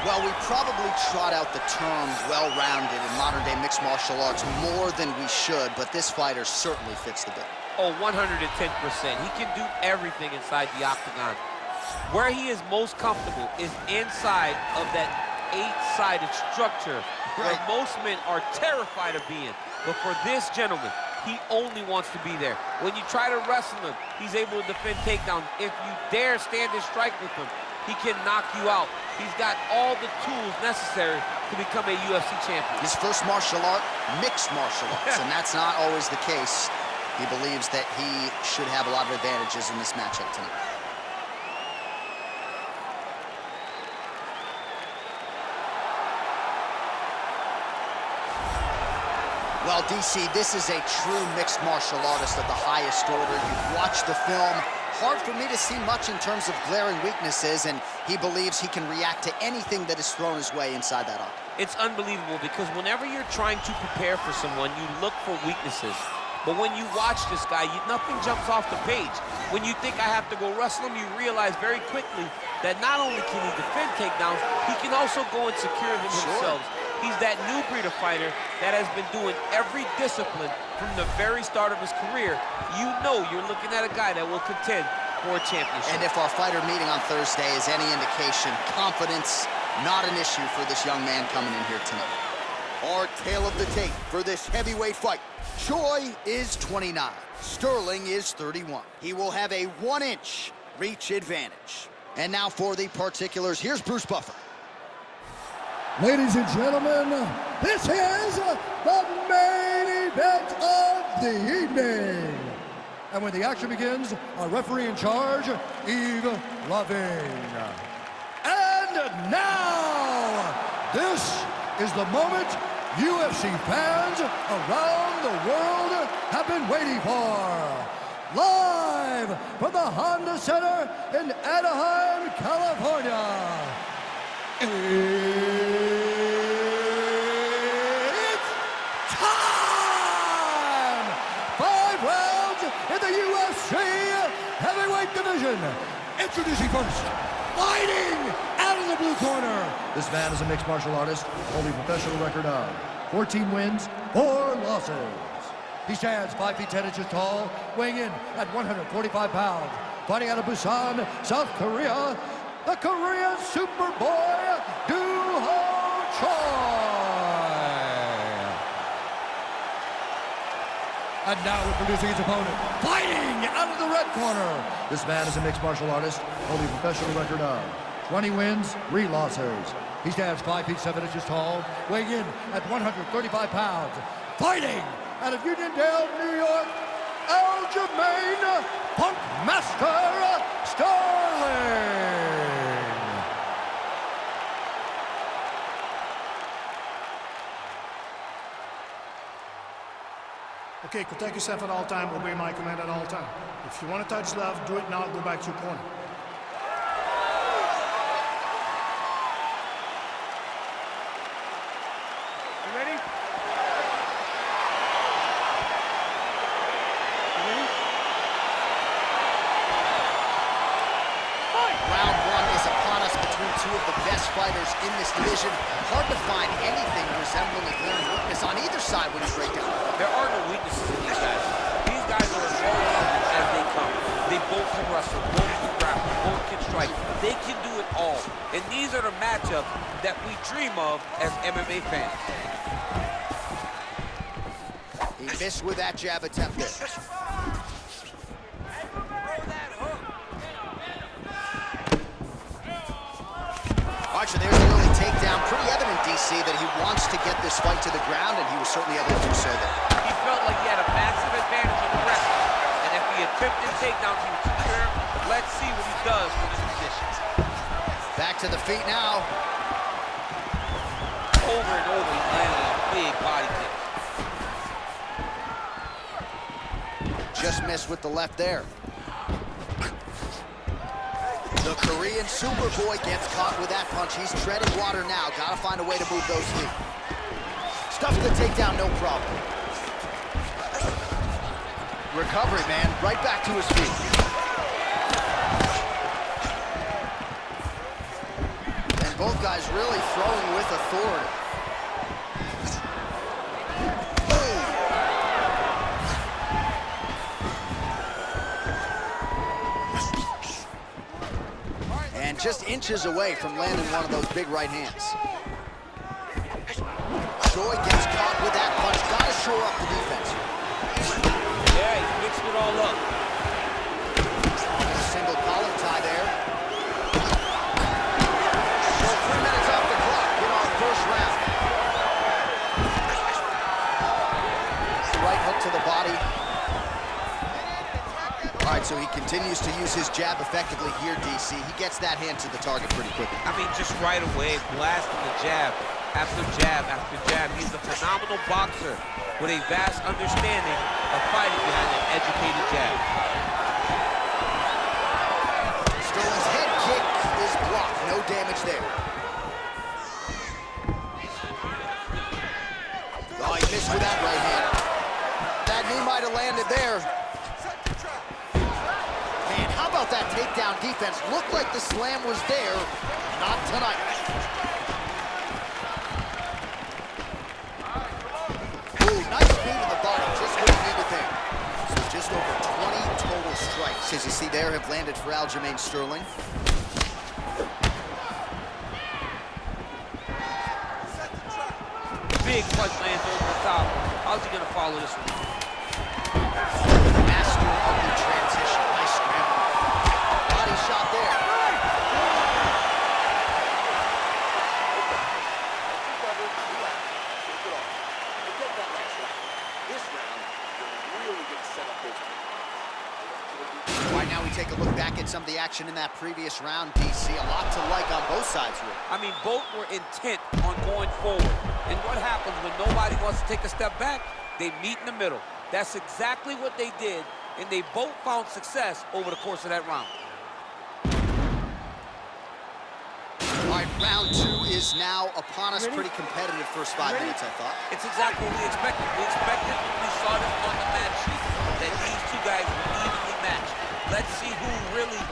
Well, we probably trot out the term well-rounded in modern-day mixed martial arts more than we should, but this fighter certainly fits the bill. Oh, 110%. He can do everything inside the octagon. Where he is most comfortable is inside of that 8-sided structure where most men are terrified of being. But for this gentleman, he only wants to be there. When you try to wrestle him, he's able to defend takedowns. If you dare stand and strike with him, he can knock you out. He's got all the tools necessary to become a UFC champion. His first martial art, mixed martial arts, and that's not always the case. He believes that he should have a lot of advantages in this matchup tonight. Well, DC, this is a true mixed martial artist of the highest order. You've watched the film. Hard for me to see much in terms of glaring weaknesses, and he believes he can react to anything that is thrown his way inside that octagon. It's unbelievable because whenever you're trying to prepare for someone, you look for weaknesses. But when you watch this guy, nothing jumps off the page. When you think I have to go wrestle him, you realize very quickly that not only can he defend takedowns, he can also go and secure them himself. He's that new breed of fighter that has been doing every discipline from the very start of his career. You know you're looking at a guy that will contend for a championship. And if our fighter meeting on Thursday is any indication, confidence, not an issue for this young man coming in here tonight. Our tale of the tape for this heavyweight fight. Choi is 29. Sterling is 31. He will have a 1-inch reach advantage. And now for the particulars, here's Bruce Buffer. Ladies and gentlemen, this is the main event of the evening. And when the action begins, our referee in charge, Yves Lavigne. And now, this is the moment UFC fans around the world have been waiting for. Live from the Honda Center in Anaheim, California. It's time! 5 rounds in the UFC heavyweight division. Introducing first, fighting out of the blue corner. This man is a mixed martial artist, holding a professional record of 14 wins, 4 losses. He stands 5 feet 10 inches tall, weighing in at 145 pounds. Fighting out of Busan, South Korea, the Korean Superboy, Do-Ho Choi. And now introducing his opponent, fighting out of the red corner. This man is a mixed martial artist, holding a professional record of 20 wins, 3 losses. He stands 5 feet 7 inches tall, weighing in at 135 pounds. Fighting out of Uniondale, New York, Aljamein, Punk Master Sterling. Okay, protect yourself at all time, obey my command at all time. If you want to touch left, do it now, go back to your corner. You ready? You ready? Fight! Round 1 is upon us between two of the best fighters in this division. Hard to find anything resembling a glaring weakness on either side when you break down. There are no weaknesses in these guys. These guys are as well as they come. They both can wrestle, both can grapple, both can strike. They can do it all. And these are the matchups that we dream of as MMA fans. He missed with that jab attempt there. Archer, there's an early takedown. Pretty evident, DC, that he wants to get this fight to the ground, and he was certainly able to do so there. He felt like he had a massive advantage in the wrestling. And if he attempted takedowns, he was secure. But let's see what he does from this position. Back to the feet now. Over and over, he's landing a big body kick. Just missed with the left there. The Korean Superboy gets caught with that punch. He's treading water now. Gotta find a way to move those feet. Stuffs the takedown, no problem. Recovery, man. Right back to his feet. And both Both guys really throwing with authority. And just inches away from landing one of those big right hands. Joy gets caught with that punch. Gotta shore up the defense. Yeah, he mixed it all up. A single collar tie there. So 3 minutes off the clock in our first round. Right hook to the body. All right, so he continues to use his jab effectively here, DC. He gets that hand to the target pretty quickly. I mean, just right away, blasting the jab after jab after jab. He's a phenomenal boxer with a vast understanding of fighting behind an educated jab. Sterling's head kick is blocked. No damage there. Oh, he missed with that right hand. That knee might have landed there. Man, how about that takedown defense? Looked like the slam was there. Not tonight. Ooh, nice knee to the body. Just what he needed there. So just over 20 total strikes, as you see there, have landed for Aljamein Sterling. Big punch lands over the top. How's he gonna follow this one? Master of the transition. Nice scramble. Body shot there. Right now we take a look back at some of the action in that previous round, DC. A lot to like on both sides here. I mean, both were intent on going forward. And what happens when nobody wants to take a step back? They meet in the middle. That's exactly what they did, and they both found success over the course of that round. All right, round two is now upon us. Pretty competitive first 5 minutes, I thought. It's exactly what we expected. We expected when we saw this on the match sheet that these two guys were evenly matched. Let's see who really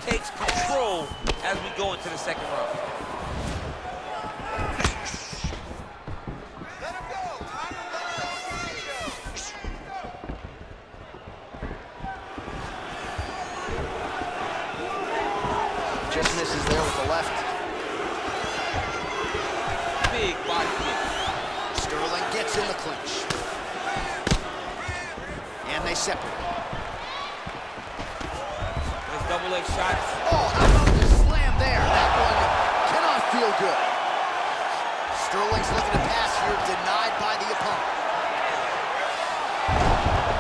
takes control as we go into the second round. Just misses there with the left. Big body kick. Sterling gets in the clinch. And they separate. Nice double leg shots. Oh, how about the slam there? That one cannot feel good. Sterling's looking to pass here, denied by the opponent.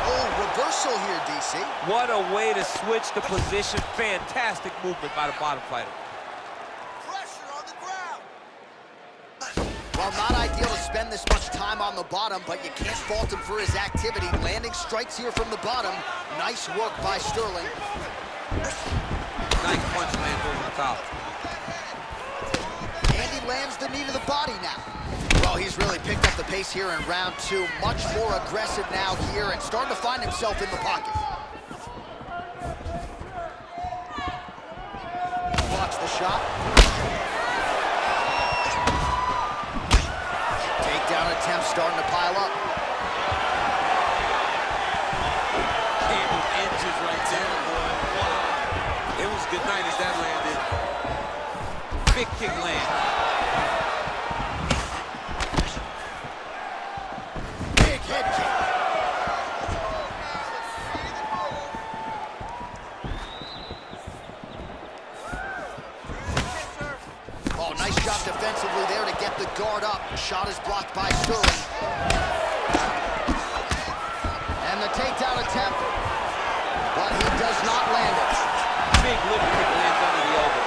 Oh, reversal here, DC. What a way to switch the position. Fantastic movement by the bottom fighter. Pressure on the ground. Well, not ideal to spend this much time on the bottom, but you can't fault him for his activity. Landing strikes here from the bottom. Nice work by Sterling. Nice punch lands over the top. And he lands the knee to the body now. Well, he's really picked up the pace here in round two. Much more aggressive now here and starting to find himself in the pocket. Blocks the shot. Takedown attempt starting to pile up. Came inches right there, boy. Wow. It was good night as that landed. Big kick land. Big head kick. Oh, nice job defensively there to get the guard up. Shot is blocked by Sterling. And the takedown attempt, but he does not land it. Big lip kick lands under the elbow.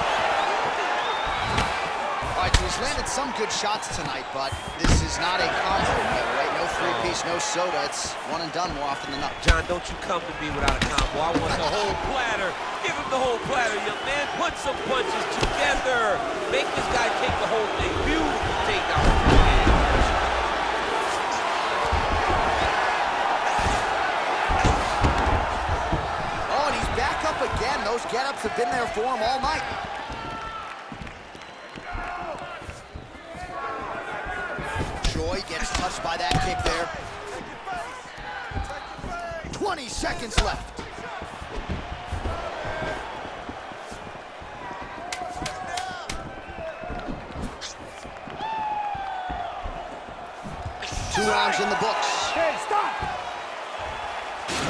All right, so he's landed some good shots tonight, but this is not a combo, right? No three-piece, no soda. It's one and done more often than not. John, don't you come to me without a combo. I want the whole platter. Give him the whole platter, young man. Put some punches together. Make this guy take the whole thing. Beautiful takedown. Oh, and he's back up again. Those get-ups have been there for him all night. touched by that kick there. 20 seconds left. Two rounds in the books. Hey, stop!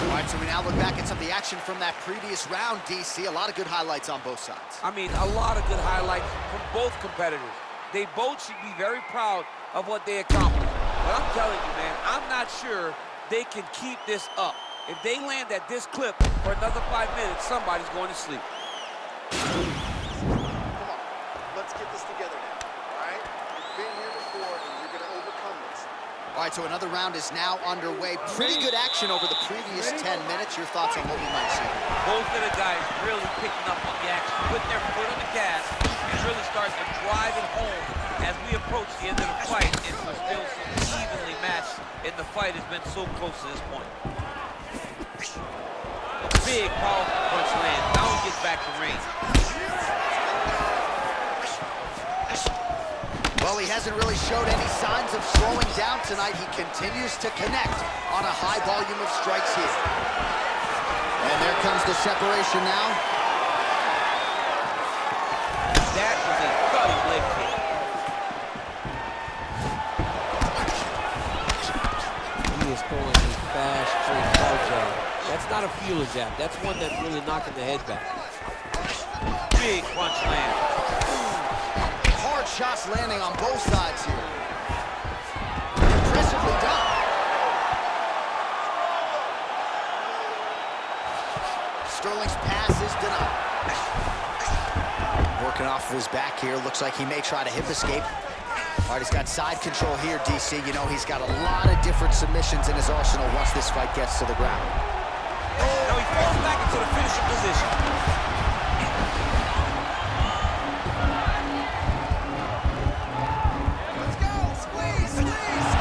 All right, so we now look back at some of the action from that previous round, DC. A lot of good highlights on both sides. I mean, a lot of good highlights from both competitors. They both should be very proud of what they accomplished. But I'm telling you, man, I'm not sure they can keep this up. If they land at this clip for another 5 minutes, somebody's going to sleep. Come on, let's get this together now, all right? You've been here before, and you're going to overcome this. All right, so another round is now underway. Pretty good action over the previous 10 minutes. Your thoughts on what we might see? Both of the guys really picking up on the action, putting their foot on the gas, and really starting to drive it home as we approach the end of the fight, and we're still so evenly matched, and the fight has been so close to this point. Big, powerful punch lands. Now he gets back to range. Well, he hasn't really showed any signs of slowing down tonight. He continues to connect on a high volume of strikes here. And there comes the separation now. That was a cutting leg kick. He is throwing a fast, straight power jab. That's not a feeler jab. That's one that's really knocking the head back. Big punch land. Hard shots landing on both sides here. Impressively done. Sterling's pass is denied. Working off of his back here. Looks like he may try to hip escape. All right, he's got side control here, DC. You know, he's got a lot of different submissions in his arsenal once this fight gets to the ground. Now he falls back into the finishing position. Let's go! Squeeze, squeeze,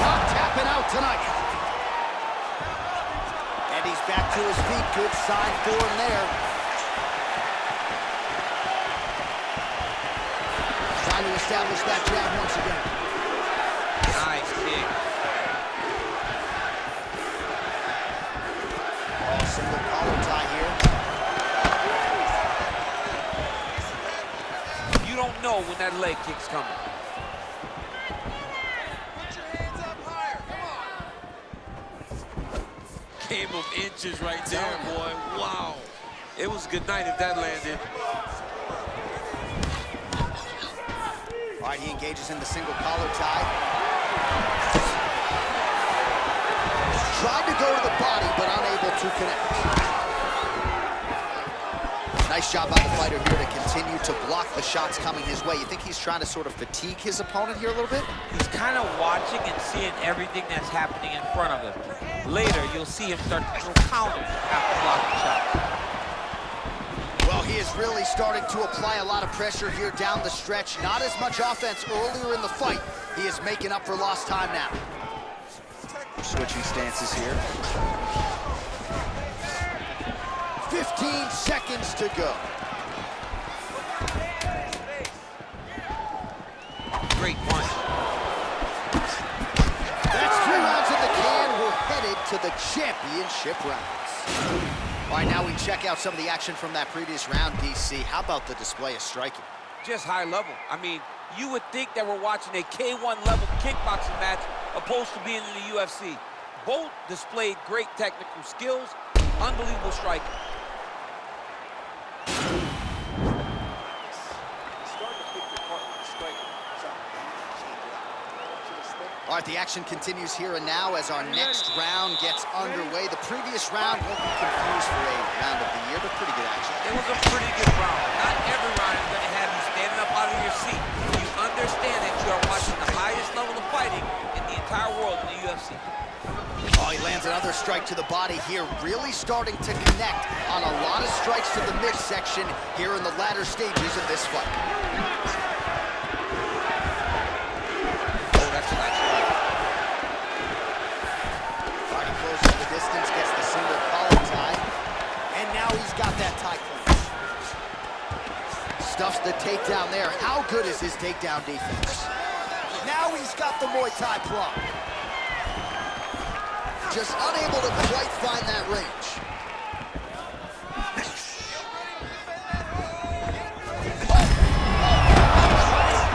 Not tapping out tonight. And he's back to his feet. Good sign for him there. Trying to establish that jab once again. Nice kick. Oh, single collar tie here. You don't know when that leg kick's coming. Put your hands up higher, come on! Game of inches right there, boy. Wow. It was a good night if that landed. All right, he engages in the single collar tie. Tried to go to the body, but unable to connect. Nice job by the fighter here to continue to block the shots coming his way. You think he's trying to sort of fatigue his opponent here a little bit? He's kind of watching and seeing everything that's happening in front of him. Later, you'll see him start to throw counters after blocking shots. Well, he is really starting to apply a lot of pressure here down the stretch. Not as much offense earlier in the fight. He is making up for lost time now. Switching stances here. 15 seconds to go. Great punch. That's 3 rounds in the can. We're headed to the championship rounds. All right, now we check out some of the action from that previous round, DC. How about the display of striking? Just high level. I mean, you would think that we're watching a K1 level kickboxing match opposed to being in the UFC. Both displayed great technical skills, unbelievable striking. All right, the action continues here and now as our next round gets underway. The previous round won't be confused for a round of the year, but pretty good action. It was a pretty good round. Not every round is going to have you standing up out of your seat. You understand that you are watching the highest level of fighting in the entire world in the UFC. Oh, he lands another strike to the body here, really starting to connect on a lot of strikes to the midsection here in the latter stages of this fight. Oh, that's a nice strike. All right, he closes the distance, gets the single collar tie, and now he's got that tie clinch. Stuffs the takedown there. How good is his takedown defense? Now he's got the Muay Thai plug. Just unable to quite find that range.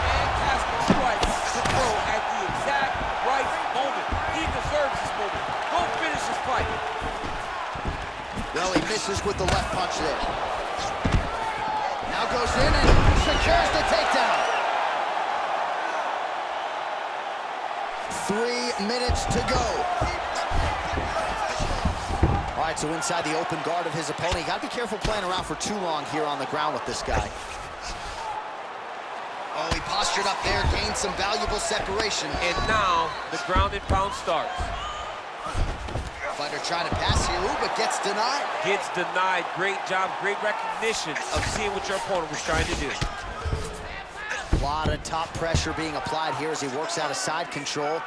Fantastic strike to throw at the exact right moment. He deserves this moment. Go finish this fight. Well, he misses with the left punch there. Now goes in and secures the takedown. 3 minutes to go. All right, so inside the open guard of his opponent. You got to be careful playing around for too long here on the ground with this guy. Oh, he postured up there, gained some valuable separation. And now the ground and pound starts. Fighter trying to pass here, ooh, but gets denied. Gets denied. Great job, great recognition of seeing what your opponent was trying to do. A lot of top pressure being applied here as he works out of side control.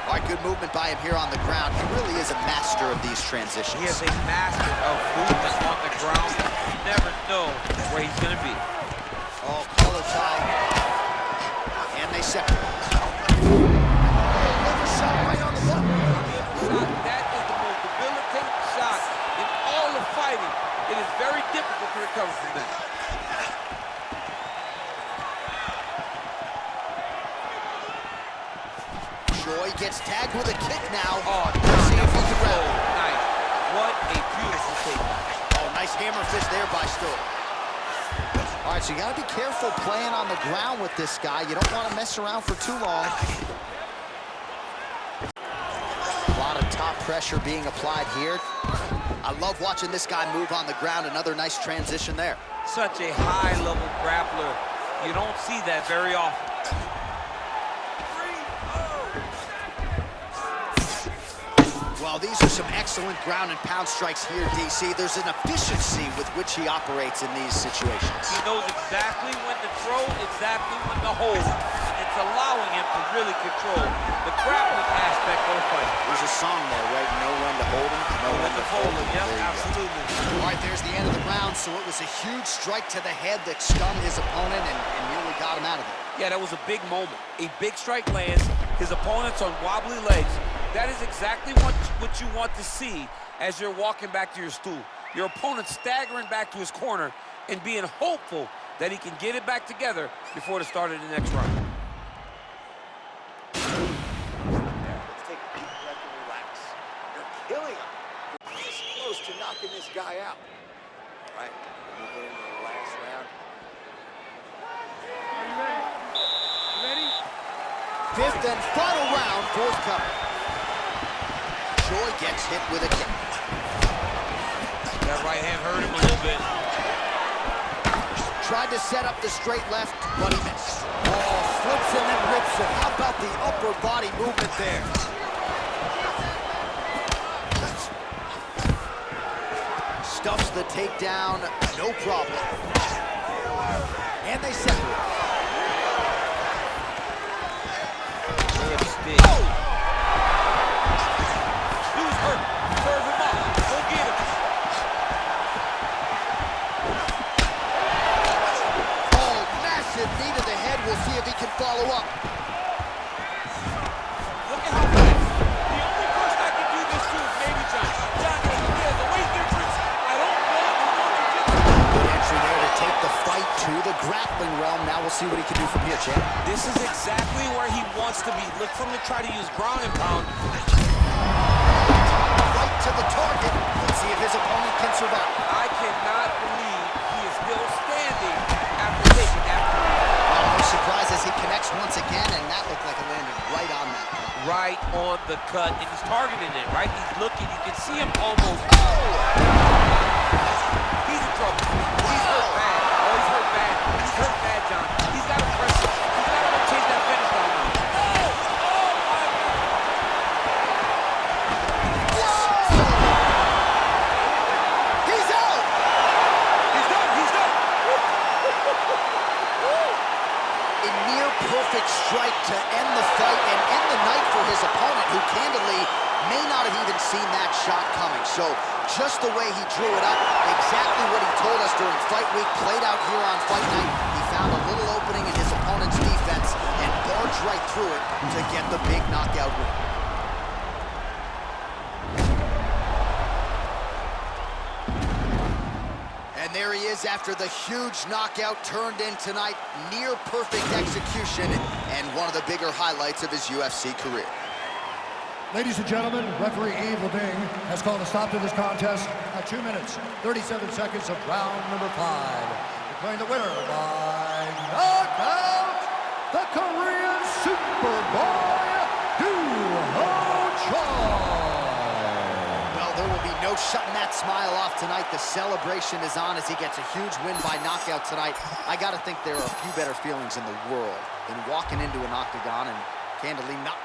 All right, good movement by him here on the ground. He really is a master of these transitions. He is a master of movement on the ground. You never know where he's going to be. Oh, collar tie. And they separate. Shot right on the button. That is the most debilitating shot in all of fighting. It is very difficult to recover from that. Joy gets tagged with a kick now. Oh, let's see if he can wrap. Nice. What a beautiful takedown. Oh, nice hammer fist there by Stoll. All right, so you got to be careful playing on the ground with this guy. You don't want to mess around for too long. A lot of top pressure being applied here. I love watching this guy move on the ground. Another nice transition there. Such a high-level grappler. You don't see that very often. Well, these are some excellent ground and pound strikes here, DC. There's an efficiency with which he operates in these situations. He knows exactly when to throw, exactly when to hold. And it's allowing him to really control the grappling aspect of the fight. There's a song there, right? Know when to hold him, know when to fold him. Yep, absolutely. All right, there's the end of the round. So it was a huge strike to the head that stunned his opponent and nearly got him out of it. Yeah, that was a big moment. A big strike lands. His opponent's on wobbly legs. That is exactly what you want to see as you're walking back to your stool. Your opponent staggering back to his corner and being hopeful that he can get it back together before the start of the next round. Let's take a deep breath and relax. You're killing him. You're this close to knocking this guy out. All right, moving into the last round. Are you ready? You ready? Fifth and final round, forthcoming. Joy gets hit with a kick. That right hand hurt him a little bit. Tried to set up the straight left, but he missed. Oh, flips him and rips him. How about the upper body movement there? Stuffs the takedown, no problem. And they separate. Oh! Dude's hurt. Serve him up. Go get him. Oh, massive knee to the head. We'll see if he can follow up. Look at how fast. The only person I can do this to is maybe John. John, there's a weight difference. I don't know if you want to get Good entry there to take the fight to the grappling realm. Now we'll see what he can do from here, champ. This is exactly where he wants to be. Look for him to try to use ground and pound. Right to the target. Let's see if his opponent can survive. I cannot believe he is still standing after taking that. Well, no surprise as he connects once again, and that looked like it landed right on that. Right on the cut, and he's targeting it, right? He's looking. You can see him almost. Oh! He's in trouble. He's hurt bad. Oh, he's hurt bad. He's hurt bad, John. He's got to press it. He's got to chase that finish line now. He's out! He's done. He's done. A near-perfect strike to end the fight and end the night for his opponent, who candidly may not have even seen that shot coming. So just the way he drew it up, exactly what he told us during fight week, played out here on fight night. He found a little opening in his opponent's defense and barged right through it to get the big knockout win. And there he is after the huge knockout turned in tonight. Near perfect execution and one of the bigger highlights of his UFC career. Ladies and gentlemen, referee Yves Leving has called a stop to this contest at 2 minutes, 37 seconds of round number 5. Declaring the winner by knockout, the Korean Superboy, Well, there will be no shutting that smile off tonight. The celebration is on as he gets a huge win by knockout tonight. I gotta think there are a few better feelings in the world than walking into an octagon and candidly not.